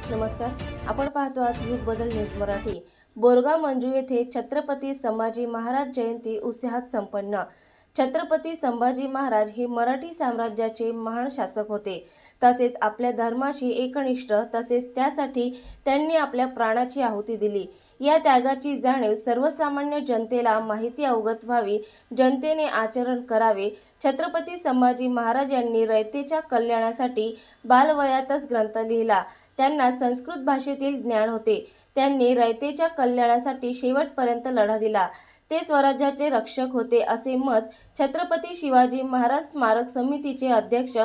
नमस्कार, आपण पाहतो आहात युग बदल न्यूज मराठी। बोरगाव मंजू येथे छत्रपती संभाजी महाराज जयंती उत्साहात संपन्न। छत्रपती संभाजी महाराज हे मराठी साम्राज्याचे महान शासक होते। तसेच आपल्या धर्माशी एकनिष्ठ, तसेच त्यासाठी त्यांनी आपल्या प्राणाची आहुती दिली। या त्यागाची जाणीव सर्वसामान्य जनतेला माहिती अवगत व्हावी, जनतेने आचरण करावे। छत्रपती संभाजी महाराज यांनी रयतेच्या कल्याणासाठी बालवयातच ग्रंथ लिहिला। त्यांना संस्कृत भाषेतील ज्ञान होते। त्यांनी रयतेच्या कल्याणासाठी शेवटपर्यंत लढा दिला। ते स्वराज्याचे रक्षक होते, असे मत छत्रपती शिवाजी महाराज स्मारक समितीचे अध्यक्ष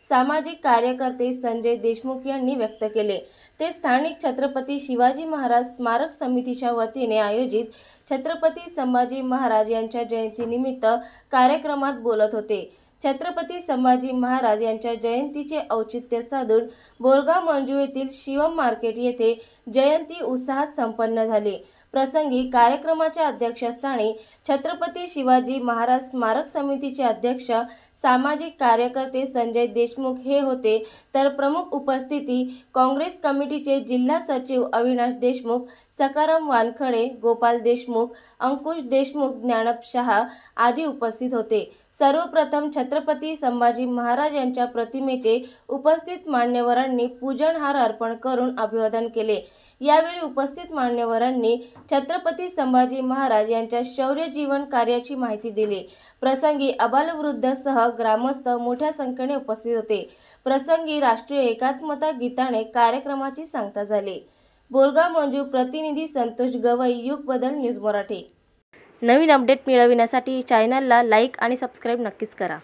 सामाजिक कार्यकर्ते संजय देशमुख यांनी व्यक्त केले। ते स्थानिक छत्रपती शिवाजी महाराज स्मारक समितीच्या वतीने आयोजित छत्रपती संभाजी महाराज यांच्या जयंतीनिमित्त कार्यक्रमात बोलत होते। छत्रपती संभाजी महाराज यांच्या जयंतीचे औचित्य साधून बोरगाव मंजू येथील शिवम मार्केट येथे जयंती उत्साहात संपन्न झाली। प्रसंगी कार्यक्रमाच्या अध्यक्षस्थानी छत्रपती शिवाजी महाराज स्मारक समितीचे अध्यक्ष सामाजिक कार्यकर्ते संजय देशमुख हे होते, तर प्रमुख उपस्थिती काँग्रेस कमिटीचे जिल्हा सचिव अविनाश देशमुख, सकाराम वानखडे, गोपाल देशमुख, अंकुश देशमुख, ज्ञानप शहा आदी उपस्थित होते। सर्वप्रथम छत्रपती संभाजी महाराज यांच्या प्रतिमेचे उपस्थित मान्यवरांनी पूजनहार अर्पण करून अभिवादन केले। यावेळी उपस्थित मान्यवरांनी छत्रपती संभाजी महाराज यांच्या शौर्य जीवन कार्याची माहिती दिली। प्रसंगी अबालवृद्ध सह ग्रामस्थ मोठ्या संख्येने उपस्थित होते। प्रसंगी राष्ट्रीय एकात्मता गीताने कार्यक्रमाची सांगता झाली। बोरगाव मंजू प्रतिनिधी संतोष गवई, युग बदल न्यूज मराठी। नवीन अपडेट मिळविण्यासाठी चॅनलला लाईक आणि सबस्क्राईब नक्कीच करा।